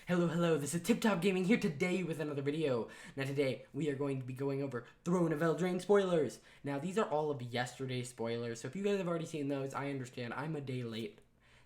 Hello, this is Tip Top Gaming here today with another video. Now today, we are going to be going over Throne of Eldraine spoilers. Now these are all of yesterday's spoilers, so if you guys have already seen those, I understand. I'm a day late.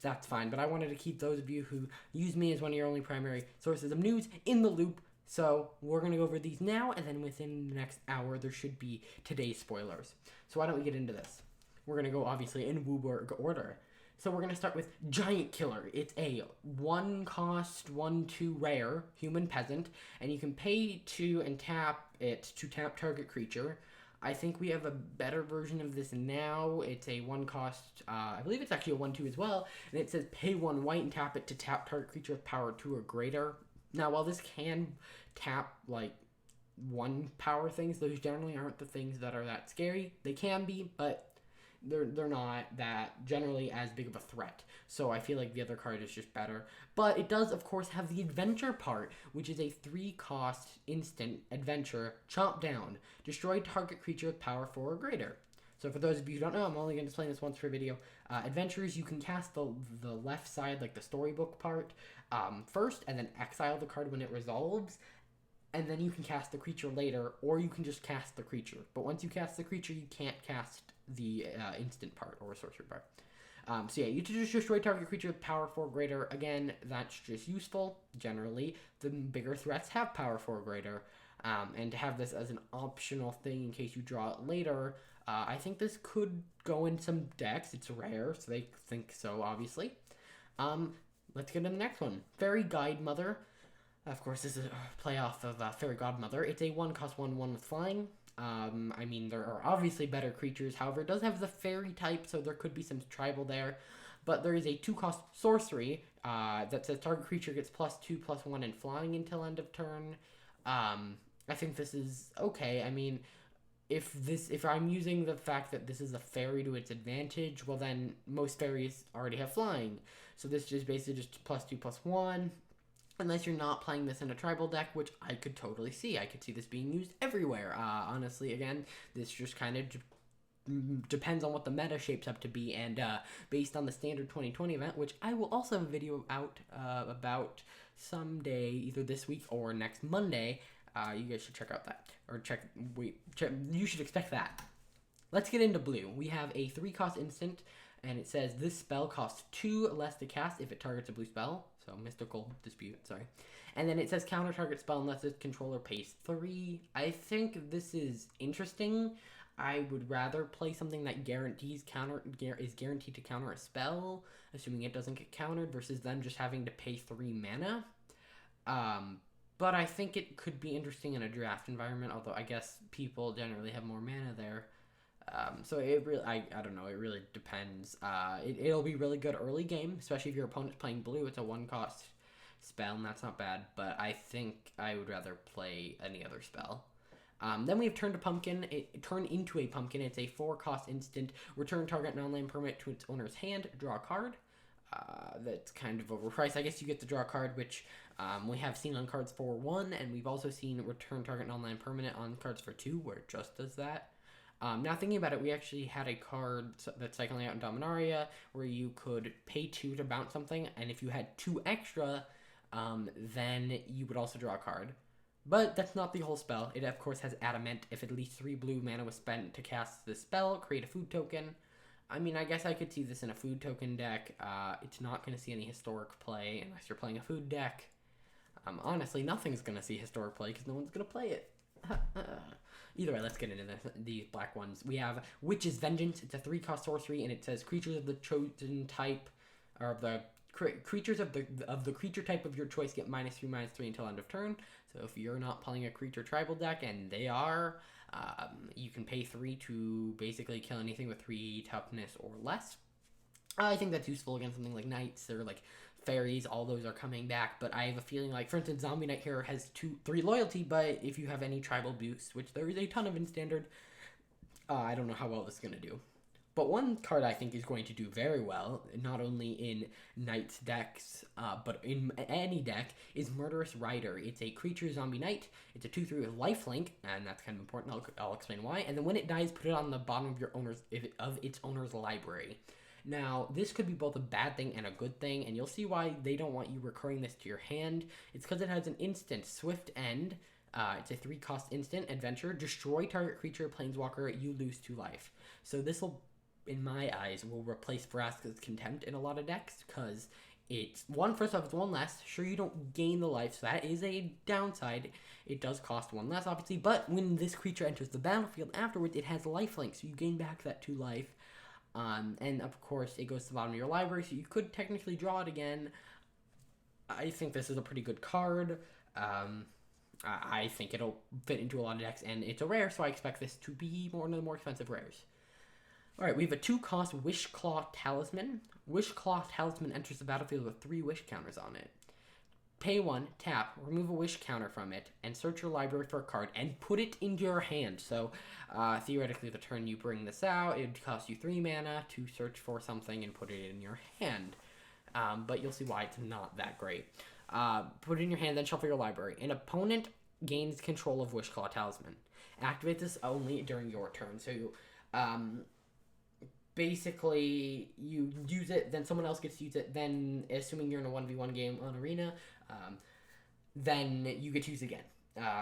That's fine, but I wanted to keep those of you who use me as one of your only primary sources of news in the loop. So we're going to go over these now, and then within the next hour, there should be today's spoilers. So why don't we get into this? We're going to go, obviously, in WUBRG order. So we're going to start with Giant Killer. It's a 1-cost, 1/2 rare human peasant, and you can pay 2 and tap it to tap target creature. I think we have a better version of this now. It's a 1-cost, I believe it's actually a 1/2 as well, and it says pay 1 white and tap it to tap target creature with power 2 or greater. Now, while this can tap, like, 1 power things, those generally aren't the things that are that scary. They can be, but they're not that generally as big of a threat. So I feel like the other card is just better. But it does, of course, have the adventure part, which is a 3-cost instant adventure. Chomp down. Destroy target creature with power 4 or greater. So for those of you who don't know, I'm only going to explain this once per video. Adventures, you can cast the left side, like the storybook part, first, and then exile the card when it resolves. And then you can cast the creature later, or you can just cast the creature. But once you cast the creature, you can't cast the instant part or sorcery part. So yeah, you just destroy target creature with power 4 greater. Again, that's just useful. Generally, the bigger threats have power 4 greater. And to have this as an optional thing in case you draw it later, I think this could go in some decks. It's rare, so they think so, obviously. Let's get to the next one. Fairy Guide Mother. Of course, this is a playoff of Fairy Godmother. It's a 1-cost 1/1 with flying. I mean, there are obviously better creatures. However, it does have the fairy type, so there could be some tribal there. But there is a 2-cost sorcery that says target creature gets +2/+1 and flying until end of turn. I think this is okay. I mean, if I'm using the fact that this is a fairy to its advantage, well then most fairies already have flying. So this is basically just +2/+1. Unless you're not playing this in a tribal deck, which I could totally see. I could see this being used everywhere. Honestly, again, this just kind of depends on what the meta shapes up to be, and based on the standard 2020 event, which I will also have a video out about someday, either this week or next Monday. You guys should check out that. Or you should expect that. Let's get into blue. We have a 3-cost instant, and it says this spell costs 2 less to cast if it targets a blue spell. So Mystical Dispute, sorry. And then it says counter target spell unless its controller pays 3. I think this is interesting. I would rather play something that is guaranteed to counter a spell, assuming it doesn't get countered, versus them just having to pay 3 mana. But I think it could be interesting in a draft environment, although I guess people generally have more mana there. So it really, I don't know, it really depends. It'll be really good early game, especially if your opponent's playing blue. It's a 1-cost spell, and that's not bad, but I think I would rather play any other spell. Then we have Turn to Pumpkin. Turn into a Pumpkin. It's a 4-cost instant. Return target non-land permanent to its owner's hand. Draw a card. That's kind of overpriced. I guess you get to draw a card, which we have seen on cards for 1, and we've also seen return target non-land permanent on cards for 2, where it just does that. Now thinking about it, we actually had a card that's cycling out in Dominaria where you could pay 2 to bounce something, and if you had 2 extra, then you would also draw a card. But that's not the whole spell. It, of course, has Adamant. If at least 3 blue mana was spent to cast the spell, create a food token. I mean, I guess I could see this in a food token deck. It's not going to see any historic play unless you're playing a food deck. Honestly, nothing's going to see historic play because no one's going to play it. Either way, let's get into these black ones. We have Witch's Vengeance. It's a 3-cost sorcery, and it says creatures of the chosen type, or of the creatures of the creature type of your choice get -3/-3 until end of turn. So if you're not playing a creature tribal deck, and they are, you can pay 3 to basically kill anything with 3 toughness or less. I think that's useful against something like knights or like fairies. All those are coming back, but I have a feeling like, for instance, Zombie Knight here has 3 loyalty, but if you have any tribal boost, which there is a ton of in standard, I don't know how well this is going to do. But one card I think is going to do very well, not only in Knights decks, but in any deck, is Murderous Rider. It's a creature zombie knight. It's a 2/3 with lifelink, and that's kind of important. I'll explain why. And then when it dies, put it on the bottom of its owner's library. Now, this could be both a bad thing and a good thing, and you'll see why they don't want you recurring this to your hand. It's because it has an instant Swift End. It's a 3-cost instant adventure. Destroy target creature, planeswalker, you lose 2 life. So this will, in my eyes, will replace Vraska's Contempt in a lot of decks, because it's, first off, it's 1 less. Sure, you don't gain the life, so that is a downside. It does cost 1 less, obviously, but when this creature enters the battlefield afterwards, it has lifelink, so you gain back that 2 life. And of course, it goes to the bottom of your library, so you could technically draw it again. I think this is a pretty good card. I think it'll fit into a lot of decks, and it's a rare, so I expect this to be one of the more expensive rares. Alright, we have a 2-cost Wishclaw Talisman. Wishclaw Talisman enters the battlefield with 3 wish counters on it. Pay 1, tap, remove a wish counter from it, and search your library for a card, and put it into your hand. So, theoretically, the turn you bring this out, it would cost you 3 mana to search for something and put it in your hand. But you'll see why it's not that great. Put it in your hand, then shuffle your library. An opponent gains control of Wishclaw Talisman. Activate this only during your turn. So, basically, you use it, then someone else gets to use it, then, assuming you're in a 1v1 game on Arena, then you get to use it again.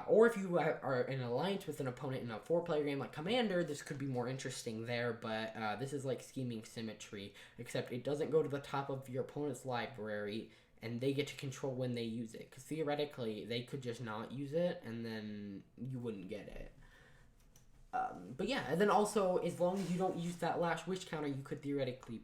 Or if you are in an alliance with an opponent in a 4-player game like Commander, this could be more interesting there, but this is like Scheming Symmetry, except it doesn't go to the top of your opponent's library, and they get to control when they use it, because theoretically, they could just not use it, and then you wouldn't get it. But yeah, and then also, as long as you don't use that last wish counter, you could theoretically,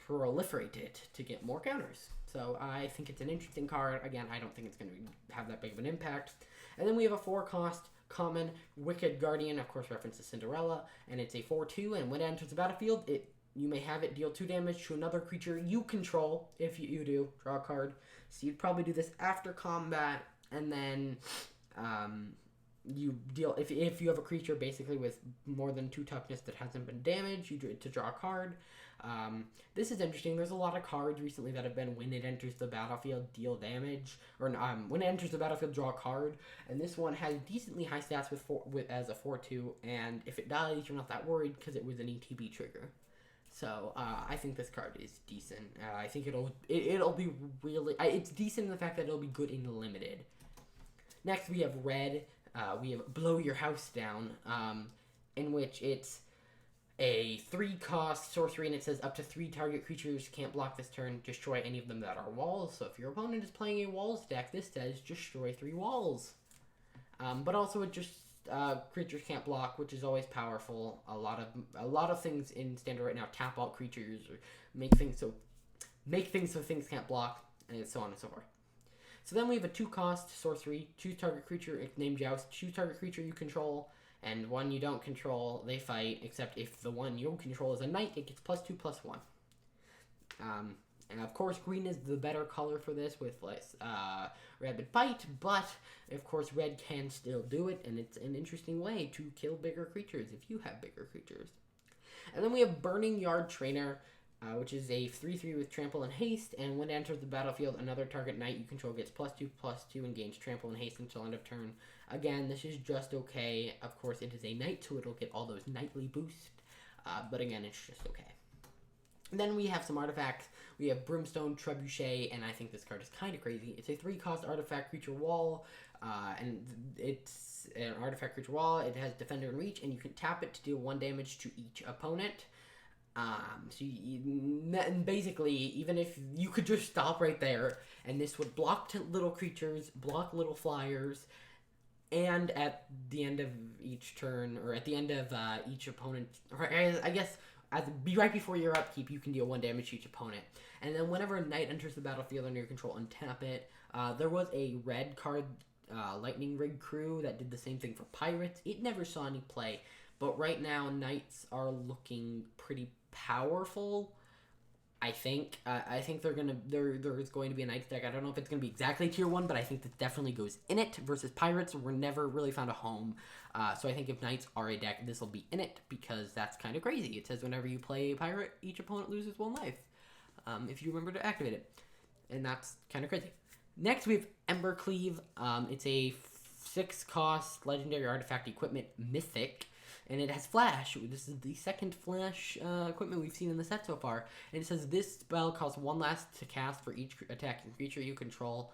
proliferate it to get more counters. So I think it's an interesting card. Again, I don't think it's going to have that big of an impact. And then we have a 4-cost common Wicked Guardian, of course references Cinderella, and it's a 4/2, and when it enters the battlefield, you may have it deal 2 damage to another creature you control. If you do, draw a card. So you'd probably do this after combat, and then you deal, if you have a creature basically with more than 2 toughness that hasn't been damaged, you do it to draw a card. This is interesting. There's a lot of cards recently that have been when it enters the battlefield, deal damage, or when it enters the battlefield, draw a card. And this one has decently high stats as a 4/2, and if it dies, you're not that worried because it was an ETB trigger. So I think this card is decent. I think it'll be really. It's decent in the fact that it'll be good in limited. Next, we have red. We have Blow Your House Down, in which it's a 3-cost sorcery, and it says up to 3 target creatures can't block this turn. Destroy any of them that are walls. So if your opponent is playing a walls deck, this says destroy 3 walls. But also it just creatures can't block, which is always powerful. A lot of things in standard right now tap out creatures or make things so things can't block, and so on and so forth. So then we have a 2-cost sorcery. Choose target creature named Joust. Choose target creature you control, and one you don't control, they fight, except if the one you don't control is a knight, it gets +2/+1. And of course, green is the better color for this with less rapid bite, but of course, red can still do it, and it's an interesting way to kill bigger creatures if you have bigger creatures. And then we have Burning Yard Trainer, which is a 3/3 with trample and haste, and when it enters the battlefield, another target knight you control gets +2/+2 and gains trample and haste until end of turn. Again, this is just okay. Of course, it is a knight, so it'll get all those knightly boosts, but again, it's just okay. And then we have some artifacts. We have Brimstone Trebuchet, and I think this card is kind of crazy. It's a 3-cost artifact creature wall, and it's an artifact creature wall. It has Defender and Reach, and you can tap it to deal 1 damage to each opponent. So and basically, even if you could just stop right there, and this would block little creatures, block little flyers, and at the end of each turn, or at the end of each opponent, or I guess right before your upkeep, you can deal 1 damage to each opponent. And then whenever a knight enters the battlefield under your control, untap it. There was a red card, Lightning Rig Crew, that did the same thing for pirates. It never saw any play, but right now knights are looking pretty powerful. I think there is going to be a Knights deck. I don't know if it's going to be exactly tier 1, but I think that definitely goes in it versus Pirates. We're never really found a home. So I think if Knights are a deck, this will be in it because that's kind of crazy. It says whenever you play a Pirate, each opponent loses 1 life. If you remember to activate it. And that's kind of crazy. Next, we have Embercleave. It's a 6-cost legendary artifact equipment mythic. and it has flash. This is the second flash equipment we've seen in the set so far. And it says this spell costs 1 less to cast for each attacking creature you control.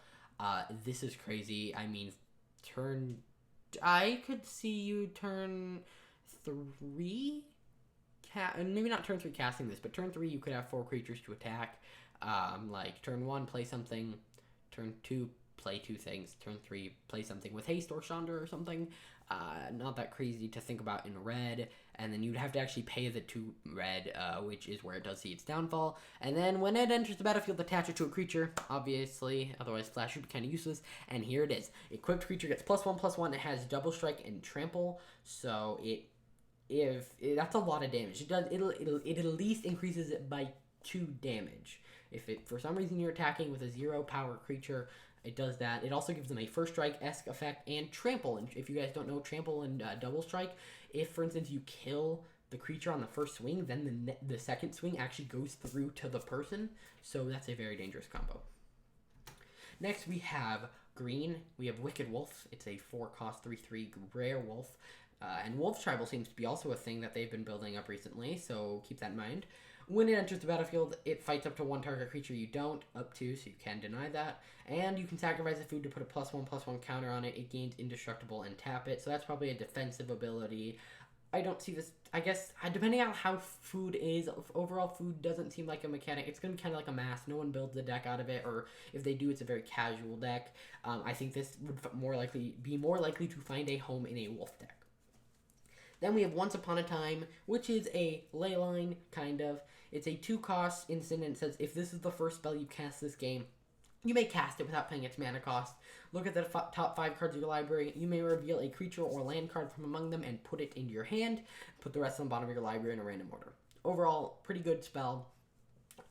This is crazy. I mean, I could see you turn 3, maybe not turn 3 casting this, but turn 3 you could have 4 creatures to attack. Like turn 1 play something, turn 2 play 2 things, turn 3 play something with haste or Chandra or something. Not that crazy to think about in red, and then you'd have to actually pay the 2 red, which is where it does see its downfall. And then when it enters the battlefield, attach it to a creature, obviously, otherwise flash would be kind of useless. And here it is. Equipped creature gets +1/+1. It has double strike and trample, so that's a lot of damage. It at least increases it by 2 damage. If for some reason you're attacking with a 0 power creature, it does that. It also gives them a first strike-esque effect and trample. And if you guys don't know trample and double strike, if for instance you kill the creature on the first swing, then the second swing actually goes through to the person. So that's a very dangerous combo. Next we have green. We have Wicked Wolf. It's a 4-cost 3/3 rare wolf. And Wolf Tribal seems to be also a thing that they've been building up recently, so keep that in mind. When it enters the battlefield, it fights up to 1 target creature you don't, up to, so you can deny that. And you can sacrifice a food to put a +1/+1 counter on it. It gains indestructible and tap it, so that's probably a defensive ability. I don't see this, I guess, depending on how food is, overall food doesn't seem like a mechanic. It's going to be kind of like a mass. No one builds a deck out of it, or if they do, it's a very casual deck. I think this would be more likely to find a home in a wolf deck. Then we have Once Upon a Time, which is a ley line, kind of. It's a 2-cost instant, and it says, if this is the first spell you cast this game, you may cast it without paying its mana cost. Look at the top 5 cards of your library. You may reveal a creature or land card from among them and put it into your hand. Put the rest on the bottom of your library in a random order. Overall, pretty good spell.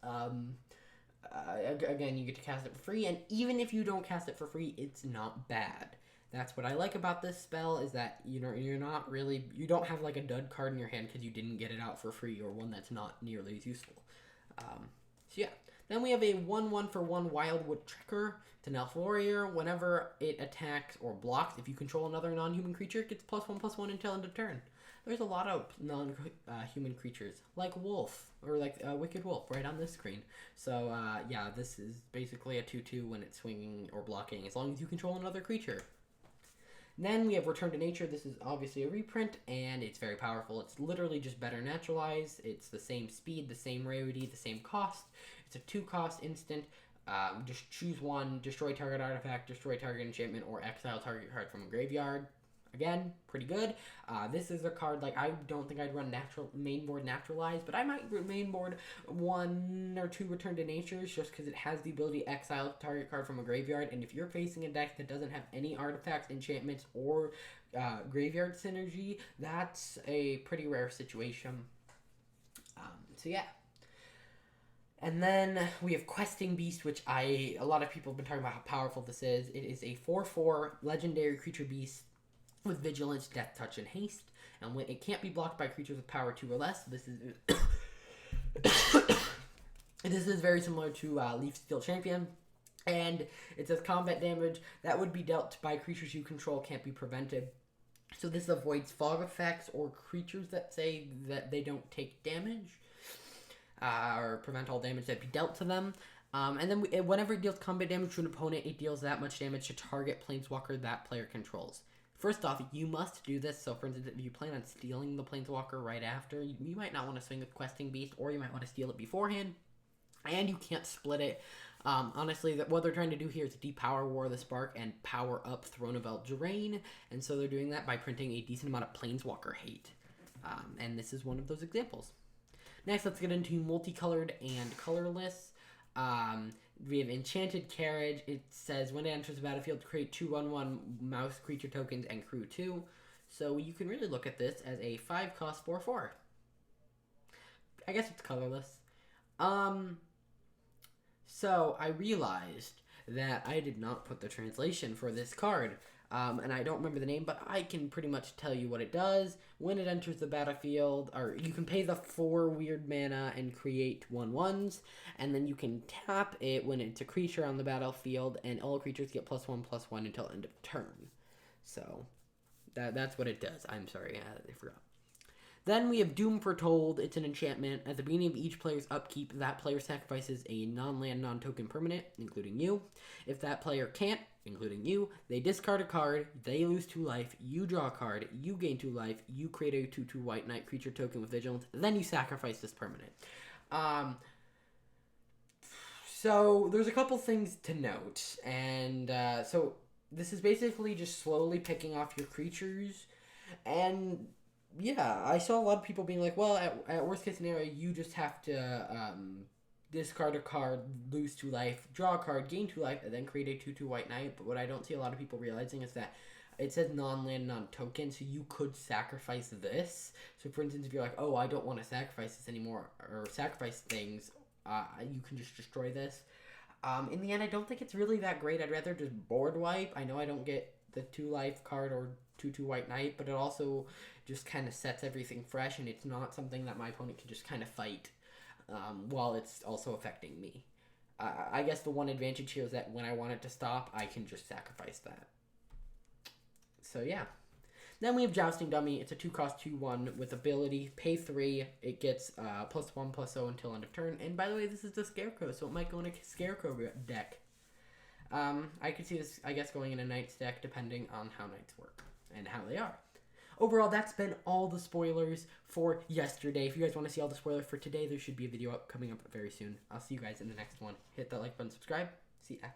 Again, you get to cast it for free, and even if you don't cast it for free, it's not bad. That's what I like about this spell, is that you don't have like a dud card in your hand because you didn't get it out for free, or one that's not nearly as useful. So yeah. Then we have a 1/1 Wildwood Tricker. It's an elf warrior. Whenever it attacks or blocks, if you control another non-human creature, it gets +1/+1 until end of turn. There's a lot of non-human creatures, like Wolf, or like Wicked Wolf, right on this screen. So yeah, this is basically a 2/2 when it's swinging or blocking, as long as you control another creature. Then we have Return to Nature. This is obviously a reprint, and it's very powerful. It's literally just better naturalized. It's the same speed, the same rarity, the same cost. It's a 2-cost instant. Just choose one, destroy target artifact, destroy target enchantment, or exile target card from a graveyard. Again, pretty good. This is a card, like, I don't think I'd run mainboard naturalized, but I might mainboard 1 or 2 Return to Natures just because it has the ability to exile target card from a graveyard, and if you're facing a deck that doesn't have any artifacts, enchantments, or graveyard synergy, that's a pretty rare situation. So yeah. And then we have Questing Beast, which a lot of people have been talking about how powerful this is. It is a 4/4 legendary creature beast with Vigilance, Death Touch, and Haste. And when it can't be blocked by creatures with power 2 or less. This is this is very similar to Leaf Steel Champion. And it says combat damage that would be dealt by creatures you control can't be prevented. So this avoids fog effects or creatures that say that they don't take damage. Or prevent all damage that be dealt to them. And then whenever it deals combat damage to an opponent, it deals that much damage to target planeswalker that player controls. First off, you must do this. So for instance, if you plan on stealing the planeswalker right after, you might not want to swing with Questing Beast, or you might want to steal it beforehand. And you can't split it. Honestly, what they're trying to do here is depower War of the Spark and power up Throne of Eldraine. And so they're doing that by printing a decent amount of planeswalker hate. And this is one of those examples. Next, let's get into multicolored and colorless. We have Enchanted Carriage. It says when it enters the battlefield, create 2 1/1 mouse creature tokens and crew 2. So you can really look at this as a 5-cost 4/4. I guess it's colorless. So I realized that I did not put the translation for this card. And I don't remember the name, but I can pretty much tell you what it does. When it enters the battlefield, or you can pay the 4 weird mana and create 1/1s, and then you can tap it when it's a creature on the battlefield, and all creatures get +1/+1 until end of turn. So that's what it does. I'm sorry, I forgot. Then we have Doom Foretold. It's an enchantment. At the beginning of each player's upkeep, that player sacrifices a non-land, non-token permanent, including you. If that player can't, including you, they discard a card, they lose 2 life, you draw a card, you gain 2 life, you create a 2/2 white knight creature token with vigilance, then you sacrifice this permanent. So there's a couple things to note, and so this is basically just slowly picking off your creatures, and yeah, I saw a lot of people being like, well, at worst case scenario, you just have to discard a card, lose 2 life, draw a card, gain 2 life, and then create a 2/2 white knight. But what I don't see a lot of people realizing is that it says non-land, non-token, so you could sacrifice this. So for instance, if you're like, oh, I don't want to sacrifice this anymore, or sacrifice things, you can just destroy this. In the end, I don't think it's really that great. I'd rather just board wipe. I know I don't get the 2 life card or 2/2 white knight, but it also just kind of sets everything fresh, and it's not something that my opponent can just kind of fight while it's also affecting me. I guess the one advantage here is that when I want it to stop, I can just sacrifice that. So yeah. Then we have Jousting Dummy. It's a 2-cost 2/1 with ability. Pay 3. It gets +1/+0 until end of turn. And by the way, this is the Scarecrow, so it might go in a Scarecrow deck. I could see this, I guess, going in a Knights deck depending on how Knights work and how they are. Overall, that's been all the spoilers for yesterday. If you guys want to see all the spoilers for today, there should be a video coming up very soon. I'll see you guys in the next one. Hit that like button, subscribe. See ya.